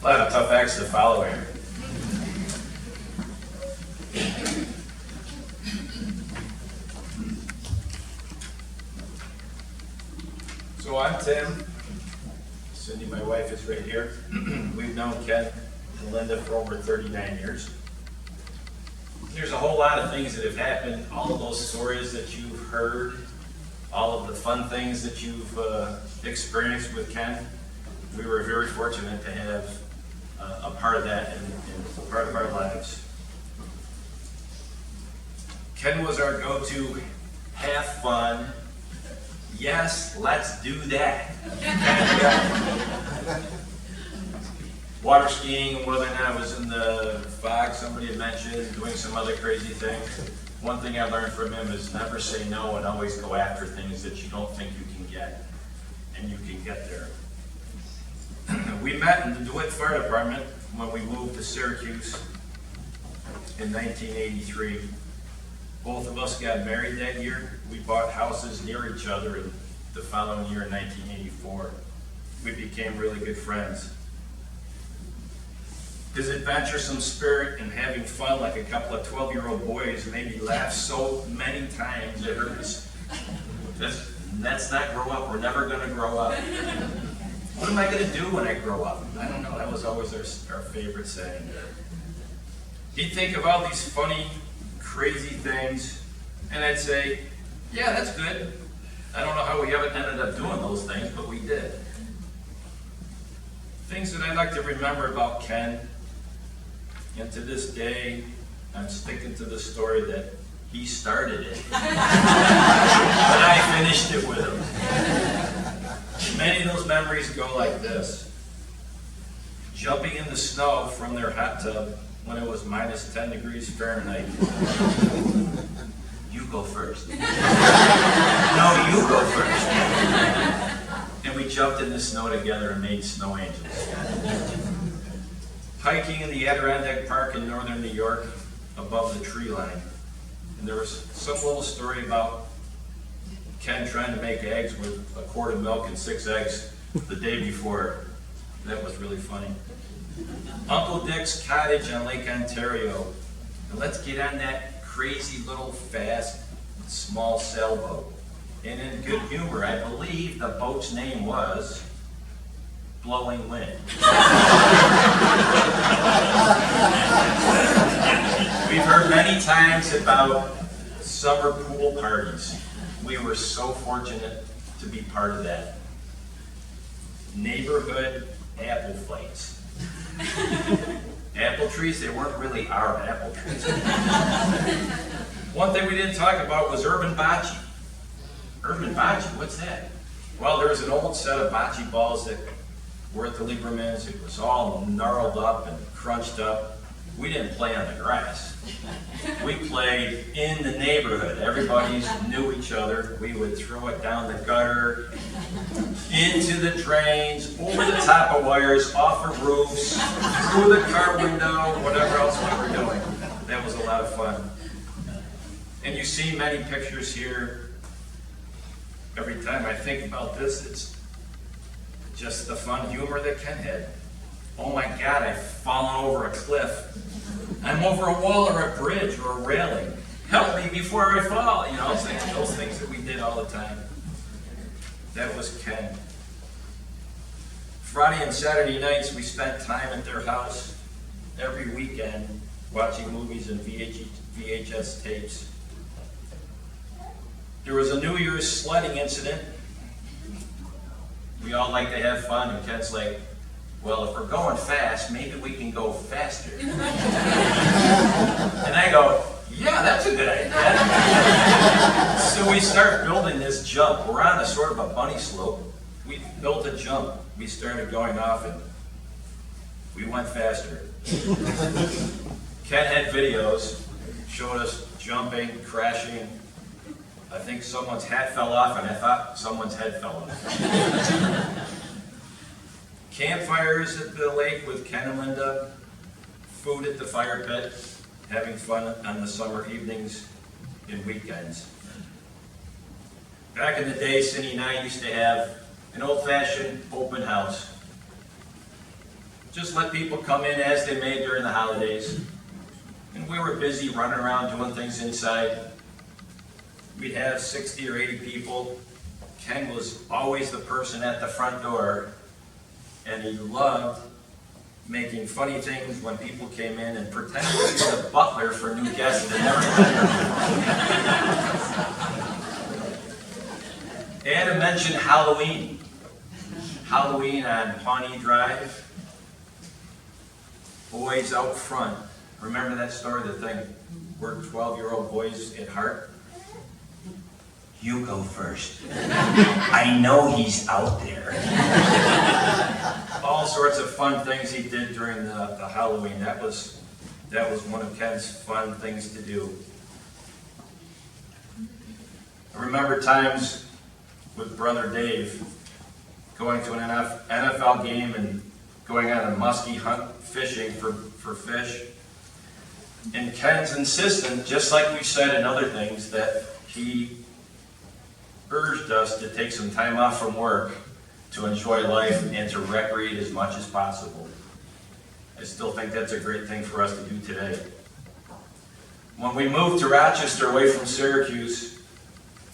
A lot of tough acts to follow here. So I'm Tim. Cindy, my wife, is right here. We've known Ken and Linda for over 39 years. There's a whole lot of things that have happened, all of those stories that you've heard, all of the fun things that you've experienced with Ken. We were very fortunate to have a part of that in part of our lives. Ken was our go-to, have fun, yes, let's do that kind of guy. Water skiing, and whether or not it was in the fog, somebody had mentioned, doing some other crazy things. One thing I learned from him is never say no and always go after things that you don't think you can get, and you can get there. We met in the DeWitt Fire Department when we moved to Syracuse in 1983. Both of us got married that year. We bought houses near each other in the following year in 1984. We became really good friends. His adventuresome spirit and having fun like a couple of 12-year-old boys made me laugh so many times it hurt us. Let's not grow up. We're never going to grow up. What am I going to do when I grow up? I don't know. That was always our favorite saying. He'd think of all these funny, crazy things, and I'd say, yeah, that's good. I don't know how we haven't ended up doing those things, but we did. Things that I like to remember about Ken, and to this day, I'm sticking to the story that he started it, but I finished it with him. Many of those memories go like this. Jumping in the snow from their hot tub when it was minus 10 degrees Fahrenheit. You go first. No, you go first. And we jumped in the snow together and made snow angels. Hiking in the Adirondack Park in northern New York above the tree line. And there was some little story about Ken trying to make eggs with a quart of milk and 6 eggs the day before. That was really funny. Uncle Dick's cottage on Lake Ontario. And let's get on that crazy little fast small sailboat. And in good humor, I believe the boat's name was Blowing Wind. We've heard many times about summer pool parties. We were so fortunate to be part of that. Neighborhood apple fights. Apple trees, they weren't really our apple trees. One thing we didn't talk about was urban bocce. Urban bocce, what's that? Well, there was an old set of bocce balls that were at the Liebermans. It was all gnarled up and crunched up. We didn't play on the grass. We played in the neighborhood. Everybody knew each other. We would throw it down the gutter, into the drains, over the top of wires, off of roofs, through the car window, whatever else we were doing. That was a lot of fun. And you see many pictures here. Every time I think about this, it's just the fun humor that Ken had. Oh my God, I've fallen over a cliff. I'm over a wall or a bridge or a railing. Help me before I fall. You know, those things that we did all the time. That was Ken. Friday and Saturday nights, we spent time at their house every weekend watching movies and VHS tapes. There was a New Year's sledding incident. We all like to have fun, and Ken's like, well, if we're going fast, maybe we can go faster. And I go, yeah, that's a good idea. So we start building this jump. We're on a sort of a bunny slope. We built a jump. We started going off, and we went faster. Ken had videos, showed us jumping, crashing. I think someone's hat fell off, and I thought someone's head fell off. Campfires at the lake with Ken and Linda, food at the fire pit, having fun on the summer evenings and weekends. Back in the day, Cindy and I used to have an old-fashioned open house. just let people come in as they may during the holidays. And we were busy running around doing things inside. We'd have 60 or 80 people. Ken was always the person at the front door, and he loved making funny things when people came in and pretending to be the butler for new guests that never met. And to mention Halloween. Halloween on Pawnee Drive. Boys out front. Remember that story, the thing? We're 12-year-old boys at heart. You go first. I know he's out there. All sorts of fun things he did during the Halloween. That was one of Ken's fun things to do. I remember times with Brother Dave going to an NFL game and going on a muskie hunt fishing for fish. And Ken's insistent, just like we said in other things, that he urged us to take some time off from work to enjoy life and to recreate as much as possible. I still think that's a great thing for us to do today. When we moved to Rochester away from Syracuse,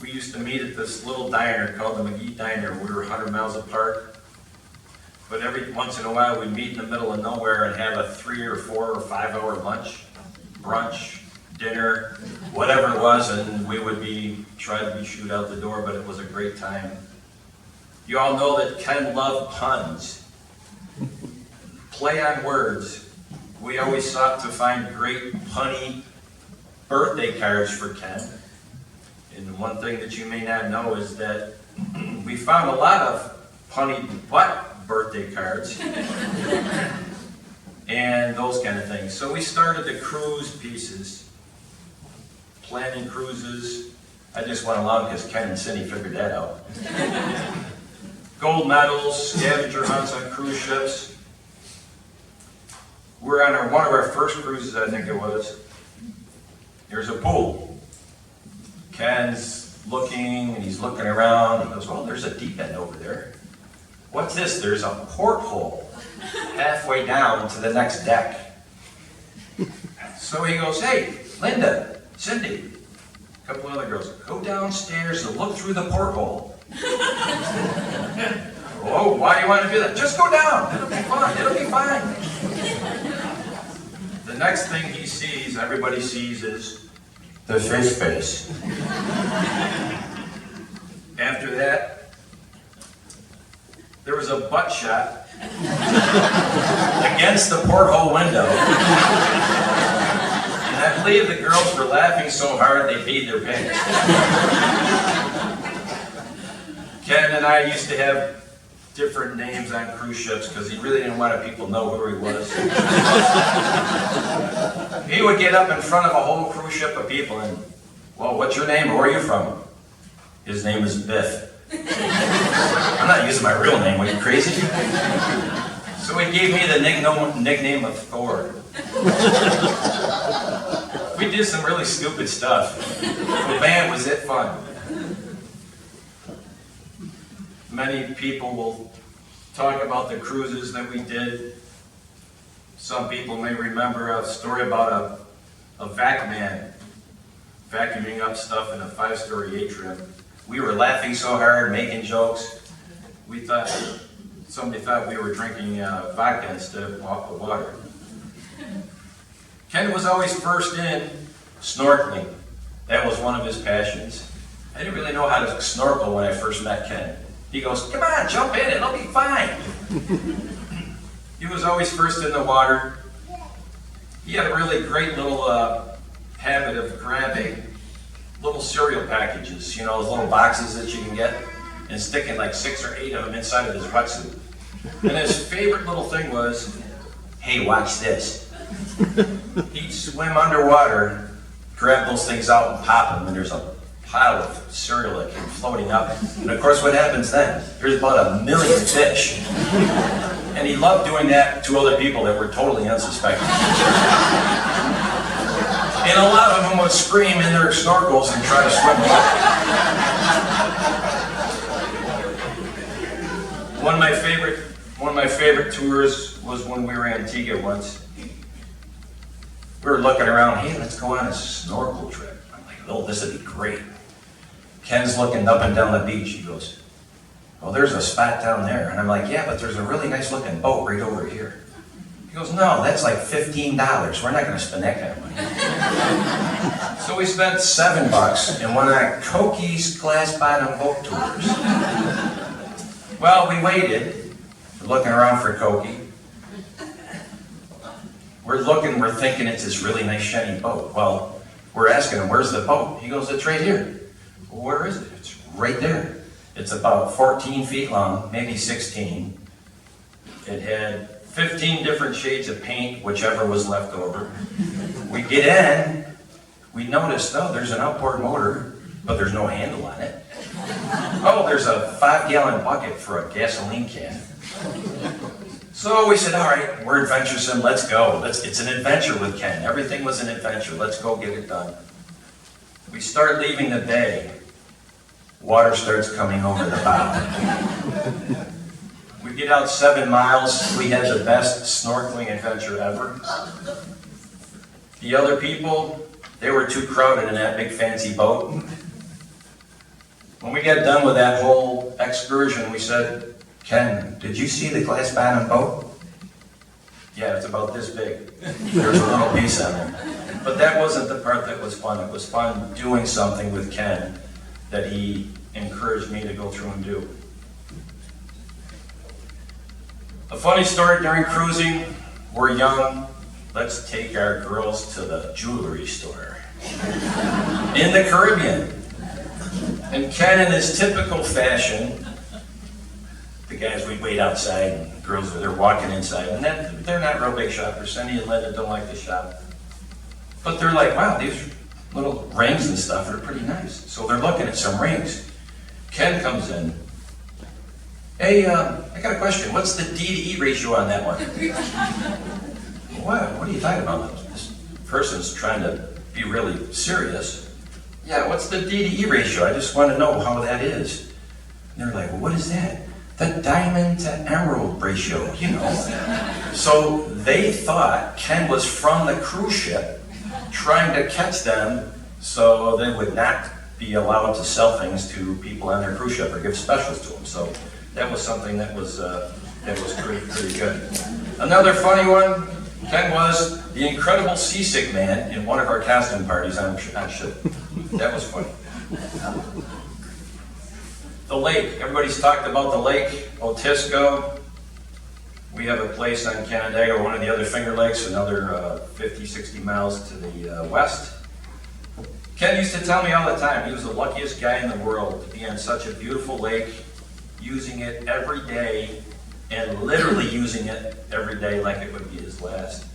we used to meet at this little diner called the McGee Diner. We were 100 miles apart. But every once in a while we'd meet in the middle of nowhere and have a 3 or 4 or 5 hour lunch, brunch, dinner, whatever it was, and we would try to be shoot out the door, but it was a great time. You all know that Ken loved puns. Play on words. We always sought to find great punny birthday cards for Ken. And one thing that you may not know is that we found a lot of punny butt birthday cards and those kind of things. So we started the cruise pieces, planning cruises. I just went along because Ken and Cindy figured that out. Gold medals, scavenger hunts on cruise ships. We're on one of our first cruises, I think it was. There's a pool. Ken's looking, and he's looking around. He goes, "Oh, there's a deep end over there. What's this?" There's a porthole halfway down to the next deck. So he goes, "Hey, Linda, Cindy, a couple other girls, go downstairs and look through the porthole." "Oh, why do you want to do that?" "Just go down. It'll be fun. It'll be fine." The next thing he sees, everybody sees, is the fish face. After that, there was a butt shot against the porthole window. And I believe the girls were laughing so hard they peed their pants. Ken and I used to have different names on cruise ships because he really didn't want people to know who he was. He would get up in front of a whole cruise ship of people and, "Well, what's your name? Where are you from?" "His name is Biff." "I'm not using my real name. Are you crazy?" So he gave me the nickname of Thor. We did some really stupid stuff. But man, was it fun. Many people will talk about the cruises that we did. Some people may remember a story about a vac man vacuuming up stuff in a 5-story atrium. We were laughing so hard, making jokes. Somebody thought we were drinking vodka instead of water. Ken was always first in snorkeling. That was one of his passions. I didn't really know how to snorkel when I first met Ken. He goes, "Come on, jump in, it'll be fine." He was always first in the water. He had a really great little habit of grabbing little cereal packages, you know, those little boxes that you can get, and sticking like 6 or 8 of them inside of his wetsuit. And his favorite little thing was, "Hey, watch this." He'd swim underwater, grab those things out and pop them, and there's a pile of cereal that came floating up. And of course, what happens then? There's about 1,000,000 fish. And he loved doing that to other people that were totally unsuspecting. And a lot of them would scream in their snorkels and try to swim away. One of my favorite One of my favorite tours was when we were in Antigua once. We were looking around, hey, let's go on a snorkel trip. I'm like, oh, this would be great. Ken's looking up and down the beach. He goes, well, there's a spot down there. And I'm like, yeah, but there's a really nice looking boat right over here. He goes, no, that's like $15. We're not going to spend that kind of money. So we spent $7 and went on Coki's glass bottom boat tours. Well, we waited, looking around for Koki. We're thinking it's this really nice shiny boat. Well, we're asking him, where's the boat? He goes, it's right here. Well, where is it? It's right there. It's about 14 feet long, maybe 16. It had 15 different shades of paint, whichever was left over. We get in, we notice, oh, there's an outboard motor, but there's no handle on it. Oh, there's a 5-gallon bucket for a gasoline can. So we said, all right, we're adventuresome, let's go. It's an adventure with Ken. Everything was an adventure. Let's go get it done. We start leaving the bay. Water starts coming over the bow. We get out 7 miles. We had the best snorkeling adventure ever. The other people, they were too crowded in that big fancy boat. When we got done with that whole excursion, we said, Ken, did you see the glass bottom boat? Yeah, it's about this big. There's a little piece on there. But that wasn't the part that was fun. It was fun doing something with Ken that he encouraged me to go through and do. A funny story during cruising, we're young, let's take our girls to the jewelry store in the Caribbean. And Ken, in his typical fashion, the guys would wait outside and the girls they're walking inside, and they're not real big shoppers. Cindy and Linda don't like to shop. But they're like, wow, these little rings and stuff are pretty nice. So they're looking at some rings. Ken comes in. Hey, I got a question. What's the D to E ratio on that one? What are you talking about? This person's trying to be really serious. Yeah, what's the D to E ratio? I just want to know how that is. And they're like, well, what is that? The diamond to emerald ratio, you know. So they thought Ken was from the cruise ship trying to catch them so they would not be allowed to sell things to people on their cruise ship or give specials to them. So that was something that was pretty good. Another funny one, Ken was the incredible seasick man in one of our costume parties on ship. That was funny. The lake, everybody's talked about the lake, Otisco. We have a place on Canandaigua, one of the other Finger Lakes, another 50, 60 miles to the west. Ken used to tell me all the time, he was the luckiest guy in the world to be on such a beautiful lake, using it every day, and literally using it every day like it would be his last.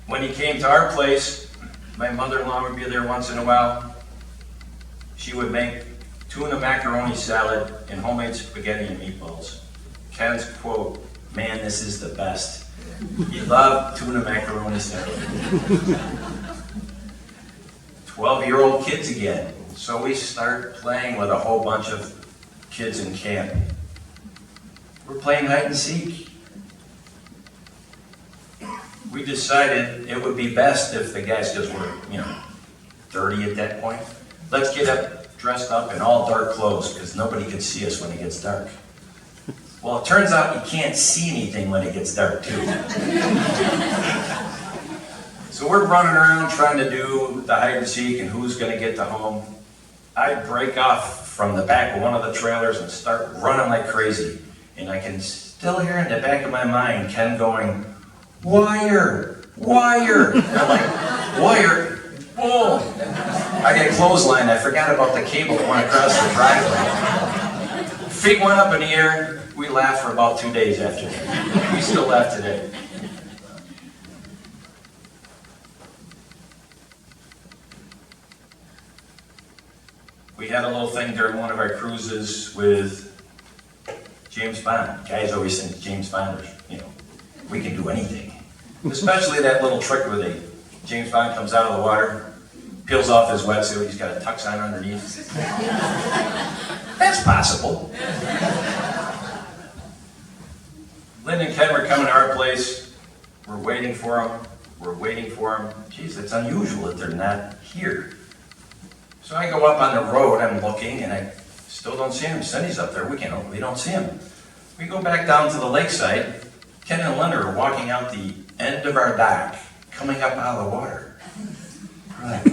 When he came to our place, my mother-in-law would be there once in a while. She would make tuna macaroni salad and homemade spaghetti and meatballs. Ken's quote, man, this is the best. He loved tuna macaroni salad. 12-year-old kids again. So we start playing with a whole bunch of kids in camp. We're playing hide and seek. We decided it would be best if the guys, because we're, 30 at that point, let's get up, dressed up in all dark clothes, because nobody can see us when it gets dark. Well, it turns out you can't see anything when it gets dark, too. So we're running around trying to do the hide and seek and who's going to get to home. I break off from the back of one of the trailers and start running like crazy. And I can still hear in the back of my mind Ken going, wire, wire. And I'm like, wire, boom. I get clotheslined. I forgot about the cable that went across the driveway. Feet went up in the air. We laughed for about 2 days after that. We still laugh today. We had a little thing during one of our cruises with James Bond. Guys always think James Bond is, we can do anything. Especially that little trick where James Bond comes out of the water, peels off his wetsuit, he's got a tux on underneath. That's possible. place, we're waiting for them, Geez, it's unusual that they're not here. So I go up on the road, I'm looking, and I still don't see him. Cindy's up there, we don't see him. We go back down to the lakeside. Ken and Linda are walking out the end of our dock, coming up out of the water. We're like,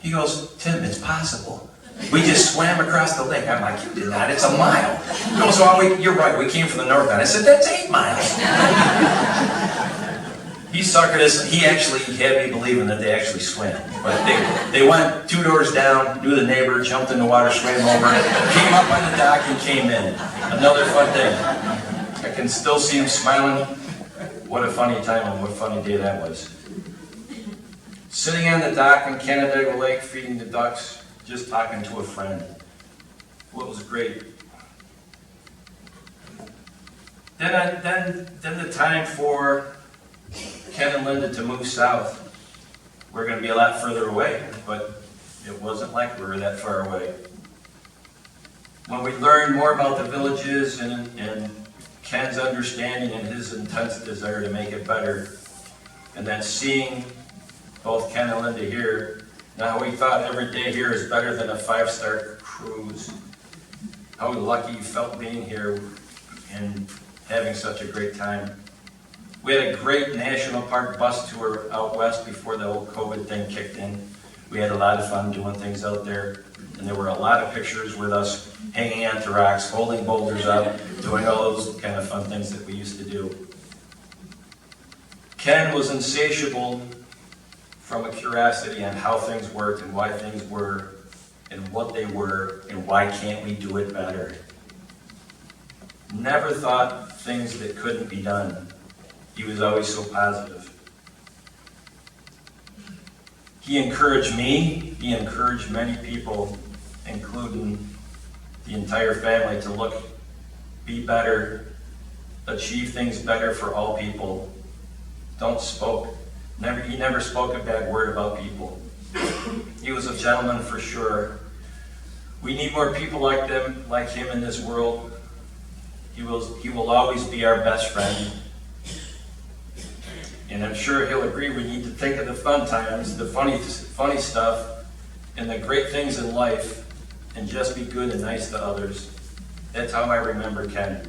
he goes, Tim, it's possible. We just swam across the lake. I'm like, you did not, it's a mile. He goes, well, you're right, we came from the north end. I said, that's 8 miles. He suckered us. He actually had me believing that they actually swam. But they went 2 doors down, knew the neighbor, jumped in the water, swam over, came up on the dock and came in. Another fun thing. I can still see him smiling. What a funny time and what a funny day that was. Sitting on the dock in Canandaigua Lake, feeding the ducks, just talking to a friend. Well, it was great. Then the time for Ken and Linda to move south. We're going to be a lot further away, but it wasn't like we were that far away. When we learned more about the villages and Ken's understanding and his intense desire to make it better, and then seeing both Ken and Linda here, now we thought every day here is better than a 5-star cruise. How lucky you felt being here and having such a great time. We had a great national park bus tour out west before the whole COVID thing kicked in. We had a lot of fun doing things out there, and there were a lot of pictures with us hanging onto rocks, holding boulders up, doing all those kind of fun things that we used to do. Ken was insatiable from a curiosity on how things worked and why things were and what they were and why can't we do it better. Never thought things that couldn't be done. He was always so positive. He encouraged me, he encouraged many people, including the entire family, to look, be better, achieve things better for all people. He never spoke a bad word about people. He was a gentleman for sure. We need more people like him in this world. He will always be our best friend. And I'm sure he'll agree we need to think of the fun times, the funny stuff, and the great things in life, and just be good and nice to others. That's how I remember Ken.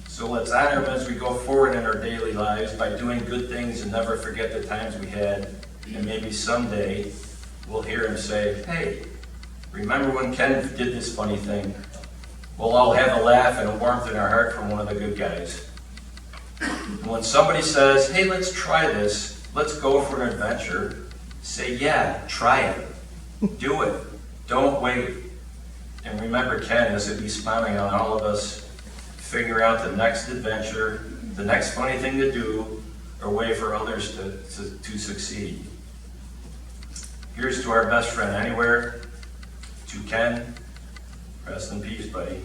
So let's honor him as we go forward in our daily lives by doing good things and never forget the times we had. And maybe someday we'll hear him say, hey, remember when Ken did this funny thing? We'll all have a laugh and a warmth in our heart from one of the good guys. And when somebody says, hey, let's try this, let's go for an adventure, say, yeah, try it. Do it. Don't wait. And remember Ken as he'd be smiling on all of us, figure out the next adventure, the next funny thing to do, or way for others to succeed. Here's to our best friend anywhere, to Ken. Rest in peace, buddy.